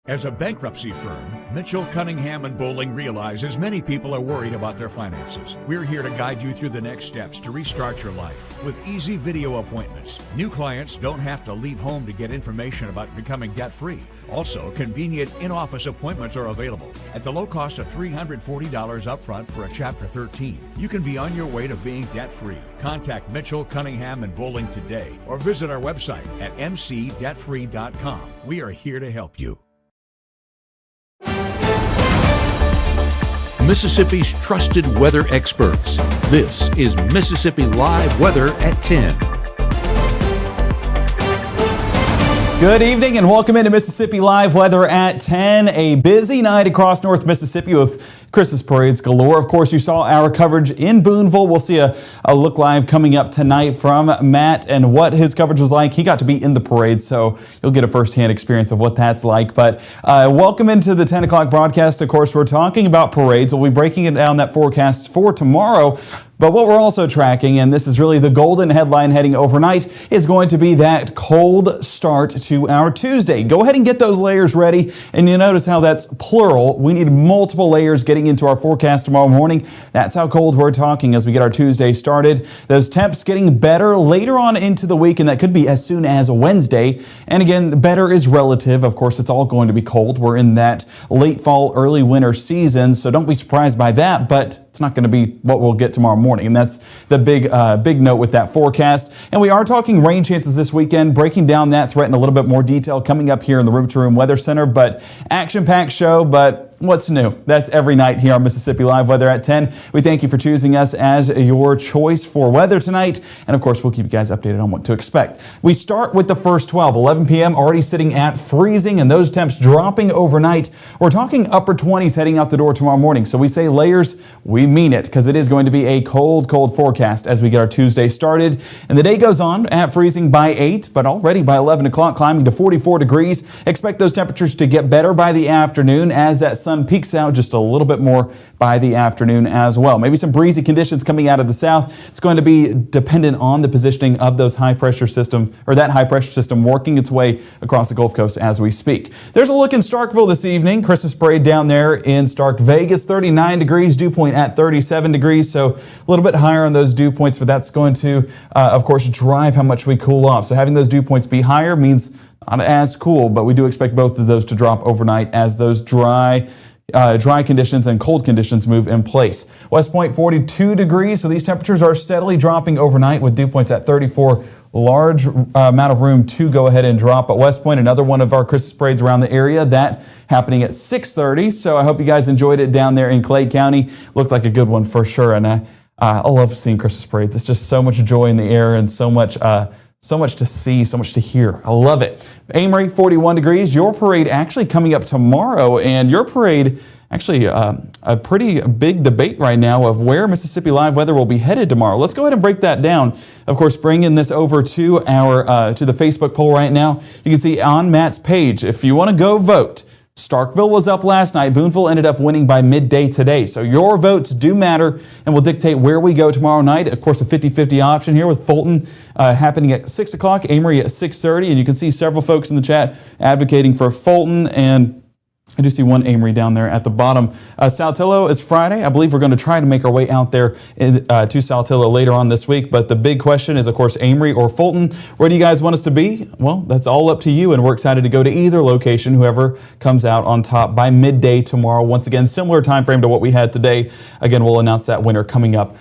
As a bankruptcy firm, Mitchell, Cunningham, and Bowling realizes many people are worried about their finances. We're here to guide you through the next steps to restart your life with easy video appointments. New clients don't have to leave home to get information about becoming debt-free. Also, convenient in-office appointments are available at the low cost of $340 upfront for a Chapter 13. You can be on your way to being debt-free. Contact Mitchell, Cunningham, and Bowling today or visit our website at mcdebtfree.com. We are here to help you. Mississippi's trusted weather experts. This is Mississippi Live Weather at 10. Good evening and welcome into Mississippi Live Weather at 10. A busy night across North Mississippi with Christmas parades galore. Of course, you saw our coverage in Booneville. We'll see a look live coming up tonight from Matt and what his coverage was like. He got to be in the parade, so you'll get a firsthand experience of what that's like. But welcome into the 10 o'clock broadcast. Of course, we're talking about parades. We'll be breaking it down, that forecast for tomorrow. But what we're also tracking, and this is really the golden headline heading overnight, is going to be that cold start to our Tuesday. Go ahead and get those layers ready. And you notice how that's plural. We need multiple layers getting into our forecast tomorrow morning. That's how cold we're talking as we get our Tuesday started. Those temps getting better later on into the week, and that could be as soon as Wednesday. And again, better is relative. Of course, it's all going to be cold. We're in that late fall, early winter season, so don't be surprised by that. But it's not going to be what we'll get tomorrow morning. And that's the big note with that forecast. And we are talking rain chances this weekend, breaking down that threat in a little bit more detail coming up here in the Room to Room Weather Center. But action-packed show, but what's new? That's every night here on Mississippi Live Weather at 10. We thank you for choosing us as your choice for weather tonight. And of course, we'll keep you guys updated on what to expect. We start with the first 12, 11 p.m. already sitting at freezing and those temps dropping overnight. We're talking upper 20s heading out the door tomorrow morning. So we say layers, we mean it, because it is going to be a cold forecast as we get our Tuesday started. And the day goes on at freezing by 8, but already by 11 o'clock climbing to 44 degrees. Expect those temperatures to get better by the afternoon as that sun peaks out just a little bit more by the afternoon as well. Maybe some breezy conditions coming out of the south. It's going to be dependent on the positioning of those high pressure system, or that high pressure system working its way across the Gulf Coast as we speak. There's a look in Starkville this evening. Christmas parade down there in Stark, Vegas, 39 degrees, dew point at 37 degrees. So a little bit higher on those dew points, but that's going to, of course, drive how much we cool off. So having those dew points be higher means not as cool, but we do expect both of those to drop overnight as those dry conditions and cold conditions move in place. West Point 42 degrees, so these temperatures are steadily dropping overnight with dew points at 34. Large amount of room to go ahead and drop at West Point. Another one of our Christmas parades around the area, that happening at 6:30. So I hope you guys enjoyed it down there in Clay County. Looked like a good one for sure. And I love seeing Christmas parades. It's just so much joy in the air and so much to see, so much to hear. I love it. Amory, 41 degrees. Your parade actually coming up tomorrow, and your parade actually a pretty big debate right now of where Mississippi Live Weather will be headed tomorrow. Let's go ahead and break that down. Of course, bringing this over to our to the Facebook poll right now. You can see on Matt's page, if you want to go vote, Starkville was up last night. Booneville ended up winning by midday today. So your votes do matter and will dictate where we go tomorrow night. Of course, a 50-50 option here with Fulton happening at 6 o'clock, Amory at 6:30. And you can see several folks in the chat advocating for Fulton, and I do see one Amory down there at the bottom. Saltillo is Friday. I believe we're going to try to make our way out there to Saltillo later on this week. But the big question is, of course, Amory or Fulton. Where do you guys want us to be? Well, that's all up to you, and we're excited to go to either location, whoever comes out on top by midday tomorrow. Once again, similar time frame to what we had today. Again, we'll announce that winner coming up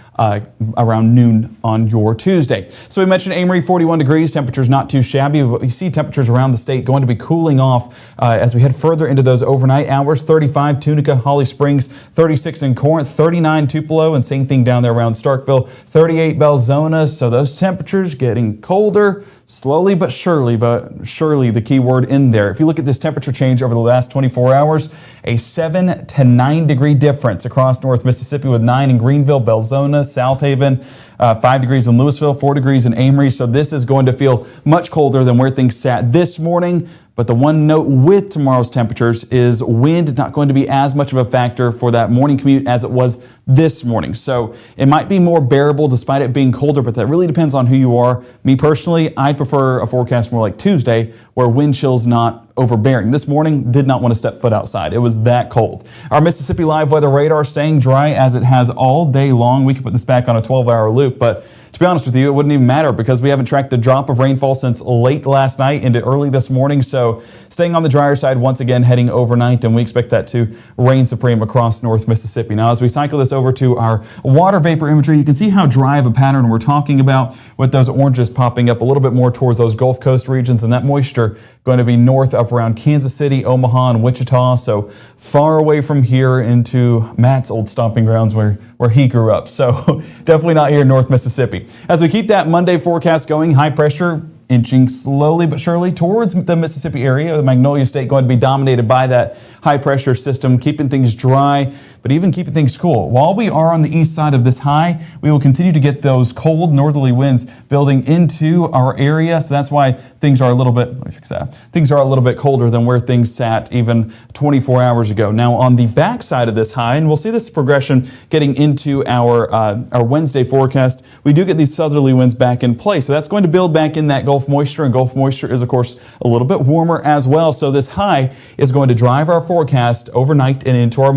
around noon on your Tuesday. So we mentioned Amory, 41 degrees. Temperatures not too shabby, but we see temperatures around the state going to be cooling off as we head further into those overnight hours. 35 Tunica, Holly Springs, 36 in Corinth, 39 Tupelo, and same thing down there around Starkville, 38 Belzona. So those temperatures getting colder slowly but surely the key word in there. If you look at this temperature change over the last 24 hours, a 7 to 9 degree difference across North Mississippi with 9 in Greenville, Belzona, South Haven, 5 degrees in Louisville, 4 degrees in Amory. So this is going to feel much colder than where things sat this morning. But the one note with tomorrow's temperatures is wind not going to be as much of a factor for that morning commute as it was this morning. So it might be more bearable despite it being colder, but that really depends on who you are. Me personally, I prefer a forecast more like Tuesday where wind chill's not overbearing. This morning, did not want to step foot outside. It was that cold. Our Mississippi Live weather radar staying dry as it has all day long. We could put this back on a 12-hour loop, but to be honest with you, it wouldn't even matter because we haven't tracked a drop of rainfall since late last night into early this morning. So staying on the drier side once again heading overnight, and we expect that to reign supreme across North Mississippi. Now, as we cycle this over to our water vapor imagery, you can see how dry of a pattern we're talking about with those oranges popping up a little bit more towards those Gulf Coast regions, and that moisture going to be north up around Kansas City, Omaha, and Wichita. So far away from here into Matt's old stomping grounds where he grew up. So definitely not here in North Mississippi. As we keep that Monday forecast going, high pressure inching slowly but surely towards the Mississippi area. The Magnolia State going to be dominated by that high pressure system, keeping things dry, but even keeping things cool. While we are on the east side of this high, we will continue to get those cold northerly winds building into our area. So that's why things are a little bit, let me fix that. Things are a little bit colder than where things sat even 24 hours ago. Now on the back side of this high, and we'll see this progression getting into our Wednesday forecast, we do get these southerly winds back in place. So that's going to build back in that Gulf moisture, and Gulf moisture is of course a little bit warmer as well. So this high is going to drive our forecast overnight and into our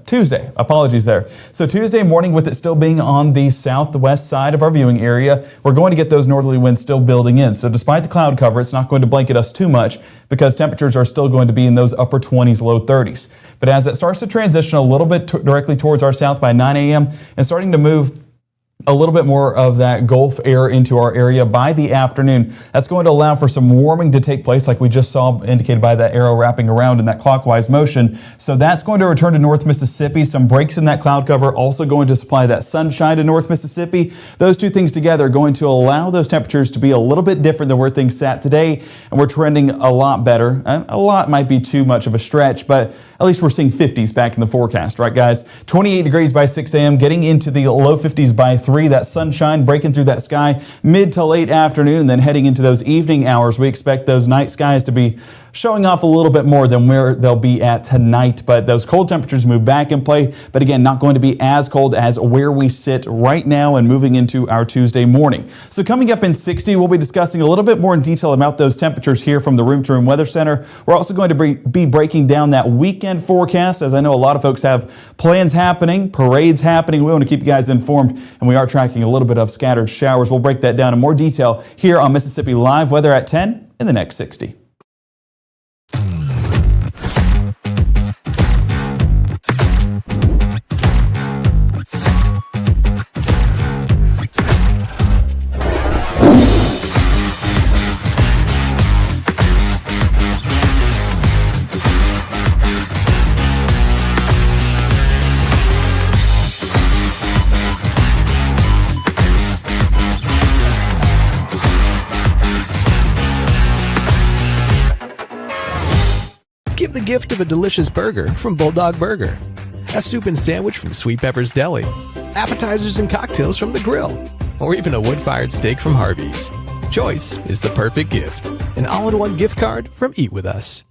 Tuesday. Apologies there. So Tuesday morning, with it still being on the southwest side of our viewing area, we're going to get those northerly winds still building in. So despite the cloud cover, it's not going to blanket us too much because temperatures are still going to be in those upper 20s, low 30s. But as it starts to transition a little bit directly towards our south by 9 a.m. and starting to move a little bit more of that Gulf air into our area by the afternoon, that's going to allow for some warming to take place like we just saw indicated by that arrow wrapping around in that clockwise motion. So that's going to return to North Mississippi. Some breaks in that cloud cover also going to supply that sunshine to North Mississippi. Those two things together are going to allow those temperatures to be a little bit different than where things sat today, and we're trending a lot better. A lot might be too much of a stretch, but at least we're seeing 50s back in the forecast, right guys? 28 degrees by 6 a.m., getting into the low 50s by 3. That sunshine breaking through that sky mid to late afternoon, and then heading into those evening hours, we expect those night skies to be showing off a little bit more than where they'll be at tonight. But those cold temperatures move back in play, but again, not going to be as cold as where we sit right now and moving into our Tuesday morning. So coming up in 60, we'll be discussing a little bit more in detail about those temperatures here from the Room to Room Weather Center. We're also going to be breaking down that weekend forecast, as I know a lot of folks have plans happening, parades happening. We want to keep you guys informed, and we are tracking a little bit of scattered showers. We'll break that down in more detail here on Mississippi Live Weather at 10 in the next 60. Give the gift of a delicious burger from Bulldog Burger, a soup and sandwich from Sweet Pepper's Deli, appetizers and cocktails from The Grill, or even a wood-fired steak from Harvey's. Choice is the perfect gift. An all-in-one gift card from Eat With Us.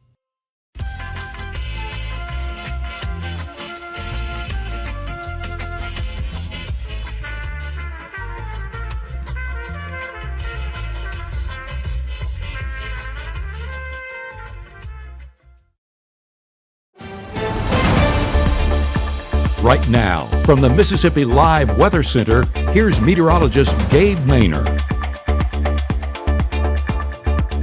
Right now, from the Mississippi Live Weather Center, here's meteorologist Gabe Maynard.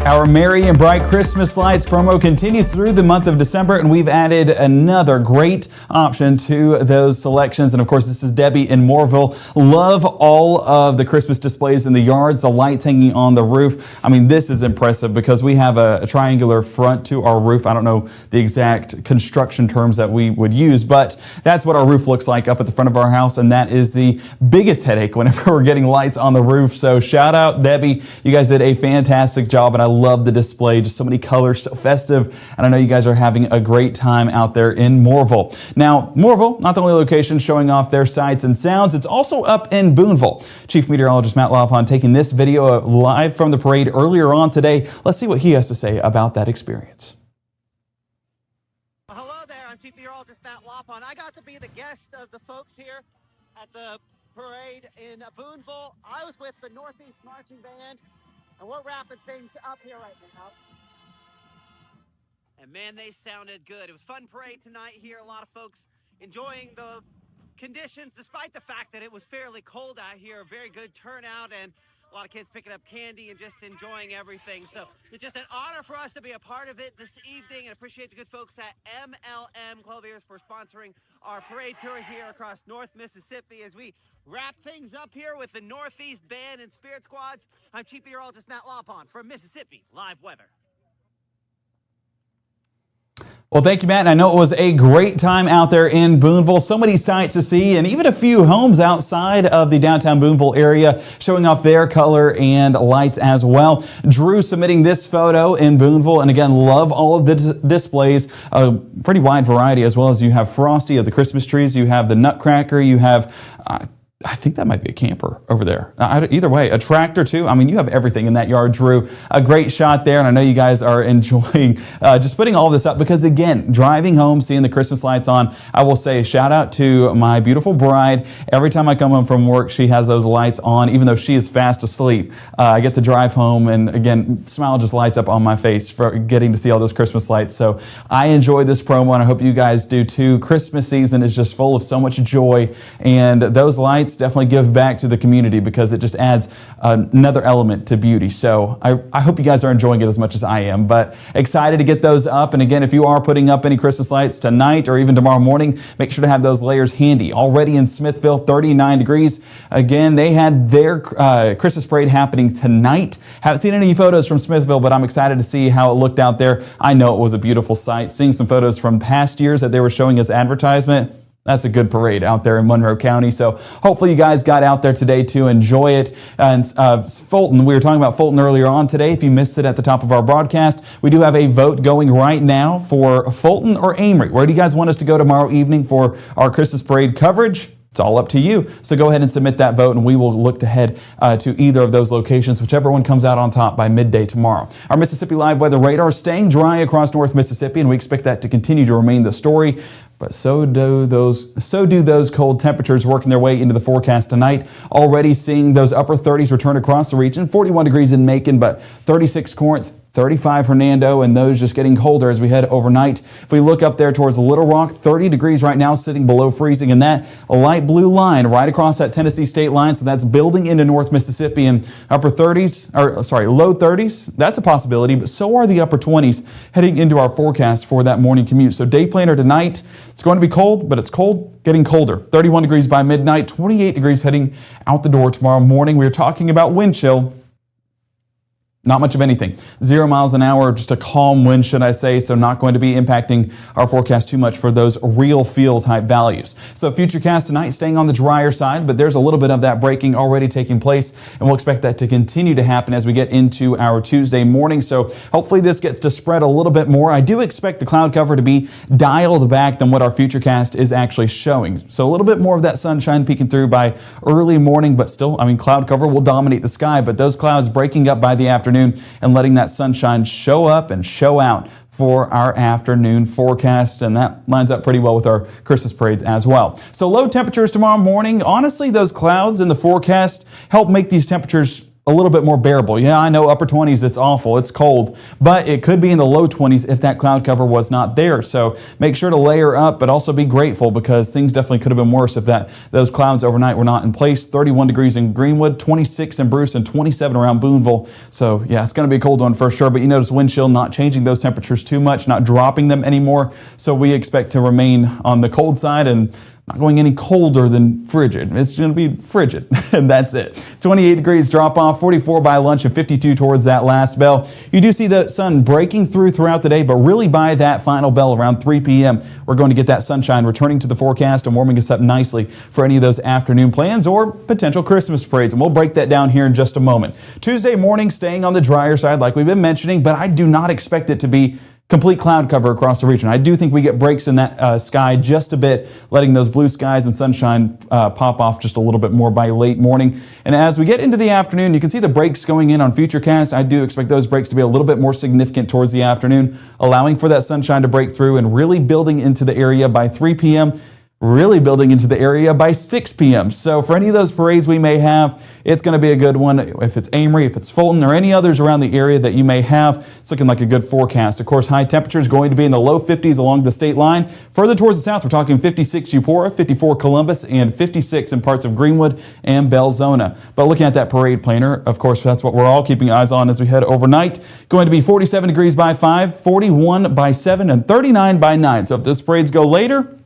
Our Merry and Bright Christmas Lights promo continues through the month of December, and we've added another great option to those selections. And of course, this is Debbie in Mooreville. Love all of the Christmas displays in the yards, the lights hanging on the roof. I mean, this is impressive because we have a triangular front to our roof. I don't know the exact construction terms that we would use, but that's what our roof looks like up at the front of our house, and that is the biggest headache whenever we're getting lights on the roof. So shout out, Debbie. You guys did a fantastic job, and I love the display. Just so many colors, so festive, and I know you guys are having a great time out there in Mooreville. Now, Mooreville, not the only location showing off their sights and sounds, it's also up in Booneville. Chief Meteorologist Matt Laupon taking this video live from the parade earlier on today. Let's see what he has to say about that experience. Hello there, I'm Chief Meteorologist Matt Laupon. I got to be the guest of the folks here at the parade in Booneville. I was with the Northeast Marching Band And we're wrapping things up here right now. And man, they sounded good. It was fun parade tonight here. A lot of folks enjoying the conditions, despite the fact that it was fairly cold out here. Very good turnout, and a lot of kids picking up candy and just enjoying everything. So it's just an honor for us to be a part of it this evening, and appreciate the good folks at MLM Clothiers for sponsoring our parade tour here across North Mississippi as we wrap things up here with the Northeast Band and Spirit Squads. I'm Chief Meteorologist Matt Lopon from Mississippi Live Weather. Well, thank you, Matt. And I know it was a great time out there in Booneville. So many sights to see, and even a few homes outside of the downtown Booneville area showing off their color and lights as well. Drew submitting this photo in Booneville, and again, love all of the displays. A pretty wide variety, as well as you have Frosty of the Christmas trees, you have the Nutcracker, you have I think that might be a camper over there. Either way, a tractor too. I mean, you have everything in that yard, Drew. A great shot there, and I know you guys are enjoying just putting all this up because, again, driving home, seeing the Christmas lights on, I will say shout out to my beautiful bride. Every time I come home from work, she has those lights on, even though she is fast asleep. I get to drive home, and again, smile just lights up on my face for getting to see all those Christmas lights. So I enjoy this promo, and I hope you guys do too. Christmas season is just full of so much joy, and those lights definitely give back to the community because it just adds another element to beauty. So I hope you guys are enjoying it as much as I am, but excited to get those up. And again, if you are putting up any Christmas lights tonight or even tomorrow morning, make sure to have those layers handy. Already in Smithville, 39 degrees. Again, they had their Christmas parade happening tonight. Haven't seen any photos from Smithville, but I'm excited to see how it looked out there. I know it was a beautiful sight. Seeing some photos from past years that they were showing as advertisement, that's a good parade out there in Monroe County. So hopefully you guys got out there today to enjoy it. And Fulton, we were talking about Fulton earlier on today. If you missed it at the top of our broadcast, we do have a vote going right now for Fulton or Amory. Where do you guys want us to go tomorrow evening for our Christmas parade coverage? It's all up to you. So go ahead and submit that vote, and we will look to head to either of those locations, whichever one comes out on top by midday tomorrow. Our Mississippi Live weather radar is staying dry across North Mississippi, and we expect that to continue to remain the story. But so do those cold temperatures working their way into the forecast tonight. Already seeing those upper 30s return across the region. 41 degrees in Macon, but 36 Corinth, 35 Hernando, and those just getting colder as we head overnight. If we look up there towards Little Rock, 30 degrees right now, sitting below freezing, and that light blue line right across that Tennessee state line, so that's building into North Mississippi, and low 30s, that's a possibility, but so are the upper 20s heading into our forecast for that morning commute. So day planner tonight, it's going to be cold, but it's cold, getting colder. 31 degrees by midnight, 28 degrees heading out the door tomorrow morning. We're talking about wind chill. Not much of anything. 0 miles an hour, just a calm wind, should I say, so not going to be impacting our forecast too much for those real feel type values. So futurecast tonight staying on the drier side, but there's a little bit of that breaking already taking place, and we'll expect that to continue to happen as we get into our Tuesday morning. So hopefully this gets to spread a little bit more. I do expect the cloud cover to be dialed back than what our futurecast is actually showing. So a little bit more of that sunshine peeking through by early morning, but still, cloud cover will dominate the sky, but those clouds breaking up by the afternoon and letting that sunshine show up and show out for our afternoon forecast, and that lines up pretty well with our Christmas parades as well. So low temperatures tomorrow morning. Honestly, those clouds in the forecast help make these temperatures a little bit more bearable. Yeah, I know upper 20s, it's awful, it's cold, but it could be in the low 20s if that cloud cover was not there. So make sure to layer up, but also be grateful because things definitely could have been worse if those clouds overnight were not in place. 31 degrees in Greenwood, 26 in Bruce, and 27 around Booneville. So yeah, it's going to be a cold one for sure, but you notice wind chill not changing those temperatures too much, not dropping them anymore. So we expect to remain on the cold side and not going any colder than frigid. It's going to be frigid, and that's it. 28 degrees drop off, 44 by lunch, and 52 towards that last bell. You do see the sun breaking throughout the day, but really by that final bell around 3 p.m., we're going to get that sunshine returning to the forecast and warming us up nicely for any of those afternoon plans or potential Christmas parades, and we'll break that down here in just a moment. Tuesday morning, staying on the drier side like we've been mentioning, but I do not expect it to be complete cloud cover across the region. I do think we get breaks in that sky just a bit, letting those blue skies and sunshine pop off just a little bit more by late morning. And as we get into the afternoon, you can see the breaks going in on Futurecast. I do expect those breaks to be a little bit more significant towards the afternoon, allowing for that sunshine to break through and really building into the area by 3 p.m. really building into the area by 6 p.m. So for any of those parades we may have, it's going to be a good one. If it's Amory, if it's Fulton, or any others around the area that you may have, it's looking like a good forecast. Of course, high temperatures going to be in the low 50s along the state line. Further towards the south, we're talking 56 Eupora, 54 Columbus, and 56 in parts of Greenwood and Belzona. But looking at that parade planner, of course, that's what we're all keeping eyes on as we head overnight. Going to be 47 degrees by 5, 41 by 7, and 39 by 9. So if those parades go later,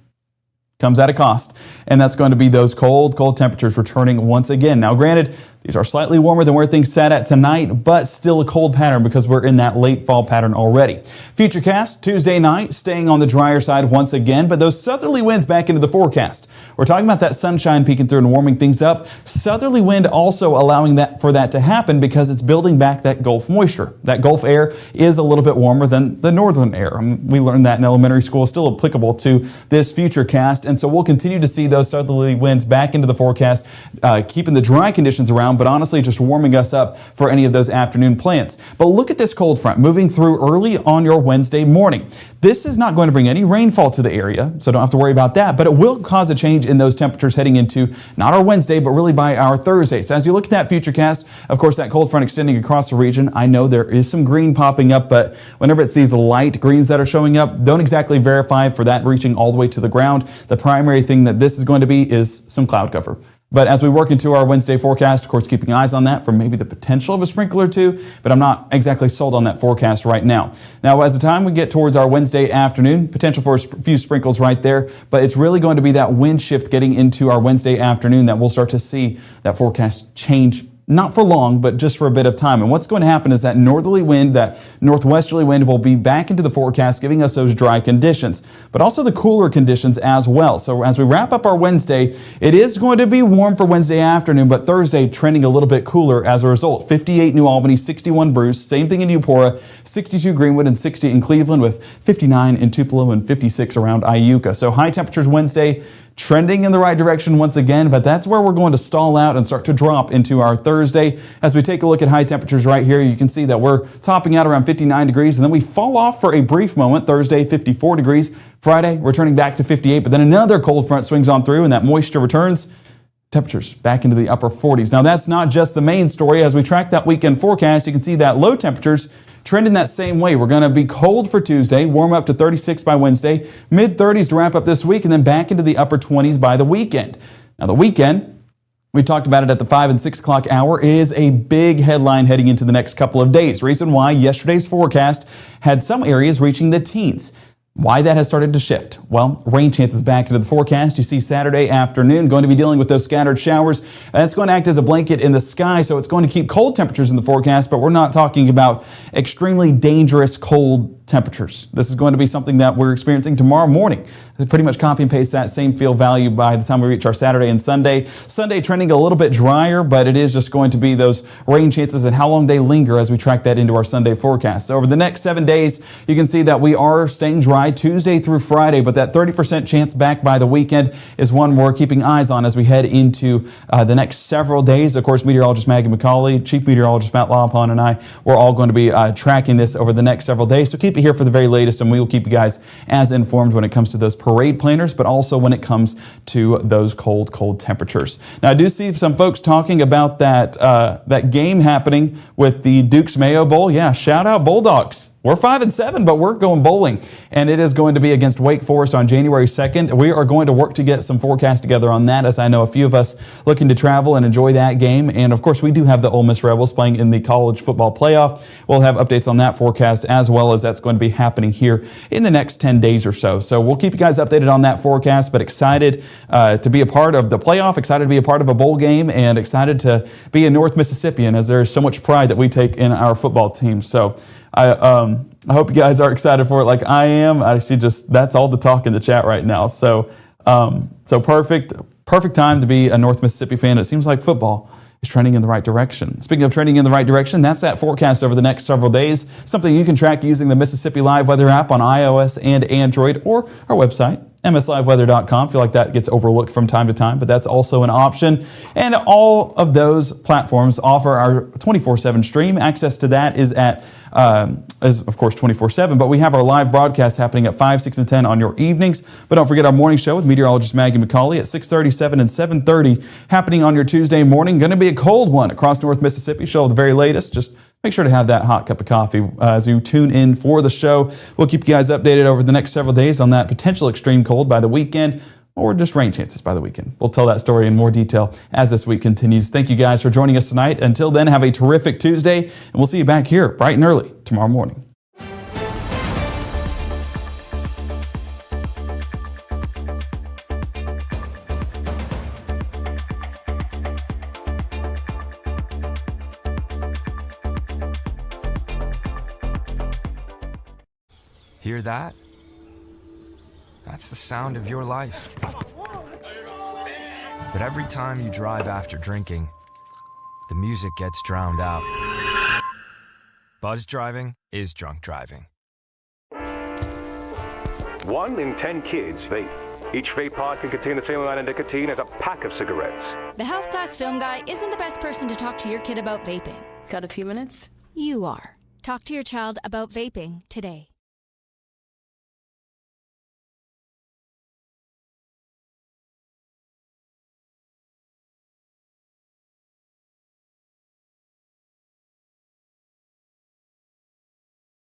comes at a cost, and that's going to be those cold temperatures returning once again. Now, granted, these are slightly warmer than where things sat at tonight, but still a cold pattern because we're in that late fall pattern already. Futurecast Tuesday night, staying on the drier side once again, but those southerly winds back into the forecast. We're talking about that sunshine peeking through and warming things up. Southerly wind also allowing for that to happen because it's building back that Gulf moisture. That Gulf air is a little bit warmer than the northern air. We learned that in elementary school, still applicable to this Futurecast, and so we'll continue to see those southerly winds back into the forecast, keeping the dry conditions around, but honestly just warming us up for any of those afternoon plants. But look at this cold front moving through early on your Wednesday morning. This is not going to bring any rainfall to the area, so don't have to worry about that, but it will cause a change in those temperatures heading into not our Wednesday, but really by our Thursday. So as you look at that Futurecast, of course, that cold front extending across the region, I know there is some green popping up, but whenever it's these light greens that are showing up, don't exactly verify for that reaching all the way to the ground. The primary thing that this is going to be is some cloud cover. But as we work into our Wednesday forecast, of course, keeping eyes on that for maybe the potential of a sprinkle or two, but I'm not exactly sold on that forecast right now. Now, as the time we get towards our Wednesday afternoon, potential for a few sprinkles right there, but it's really going to be that wind shift getting into our Wednesday afternoon that we'll start to see that forecast change. Not for long, but just for a bit of time. And what's going to happen is that northerly wind, that northwesterly wind will be back into the forecast, giving us those dry conditions, but also the cooler conditions as well. So as we wrap up our Wednesday, it is going to be warm for Wednesday afternoon, but Thursday trending a little bit cooler as a result. 58 New Albany, 61 Bruce, same thing in Eupora, 62 Greenwood, and 60 in Cleveland, with 59 in Tupelo and 56 around Iuka. So high temperatures Wednesday, trending in the right direction once again, but that's where we're going to stall out and start to drop into our Thursday. As we take a look at high temperatures right here, you can see that we're topping out around 59 degrees, and then we fall off for a brief moment. Thursday, 54 degrees. Friday, returning back to 58, but then another cold front swings on through and that moisture returns. Temperatures back into the upper 40s. Now, that's not just the main story. As we track that weekend forecast, you can see that low temperatures trending that same way. We're going to be cold for Tuesday, warm up to 36 by Wednesday, mid-30s to wrap up this week, and then back into the upper 20s by the weekend. Now, the weekend, we talked about it at the 5 and 6 o'clock hour, is a big headline heading into the next couple of days. Reason why yesterday's forecast had some areas reaching the teens. Why that has started to shift? Well, rain chances back into the forecast. You see Saturday afternoon going to be dealing with those scattered showers. That's going to act as a blanket in the sky, so it's going to keep cold temperatures in the forecast, but we're not talking about extremely dangerous cold temperatures. This is going to be something that we're experiencing tomorrow morning. Pretty much copy and paste that same field value by the time we reach our Saturday and Sunday. Sunday trending a little bit drier, but it is just going to be those rain chances and how long they linger as we track that into our Sunday forecast. So over the next 7 days, you can see that we are staying dry Tuesday through Friday, but that 30% chance back by the weekend is one we're keeping eyes on as we head into the next several days. Of course, meteorologist Maggie McCauley, Chief Meteorologist Matt Lopon, and I, we're all going to be tracking this over the next several days. So keep it here for the very latest, and we will keep you guys as informed when it comes to those parade planners, but also when it comes to those cold temperatures. Now, I do see some folks talking about that game happening with the Dukes Mayo Bowl. Yeah, shout out Bulldogs. We're 5-7, but we're going bowling, and it is going to be against Wake Forest on January 2nd. We are going to work to get some forecasts together on that, as I know a few of us looking to travel and enjoy that game. And of course, we do have the Ole Miss Rebels playing in the college football playoff. We'll have updates on that forecast, as well as that's going to be happening here in the next 10 days or so. So we'll keep you guys updated on that forecast, but excited to be a part of the playoff, excited to be a part of a bowl game, and excited to be a North Mississippian, as there's so much pride that we take in our football team. So I hope you guys are excited for it like I am. I see that's all the talk in the chat right now. So perfect time to be a North Mississippi fan. It seems like football is trending in the right direction. Speaking of trending in the right direction, that's that forecast over the next several days, something you can track using the Mississippi Live Weather app on iOS and Android, or our website, msliveweather.com. I feel like that gets overlooked from time to time, but that's also an option. And all of those platforms offer our 24/7 stream. Access to that is at is, of course, 24/7. But we have our live broadcast happening at 5, 6, and 10 on your evenings. But don't forget our morning show with meteorologist Maggie McCauley at 6:37 and 7:30 happening on your Tuesday morning. Going to be a cold one across North Mississippi. Show the very latest. Just make sure to have that hot cup of coffee as you tune in for the show. We'll keep you guys updated over the next several days on that potential extreme cold by the weekend, or just rain chances by the weekend. We'll tell that story in more detail as this week continues. Thank you guys for joining us tonight. Until then, have a terrific Tuesday, and we'll see you back here bright and early tomorrow morning. Hear that? That's the sound of your life. But every time you drive after drinking, the music gets drowned out. Buzz driving is drunk driving. 1 in 10 kids vape. Each vape pod can contain the same amount of nicotine as a pack of cigarettes. The health class film guy isn't the best person to talk to your kid about vaping. Got a few minutes? You are. Talk to your child about vaping today.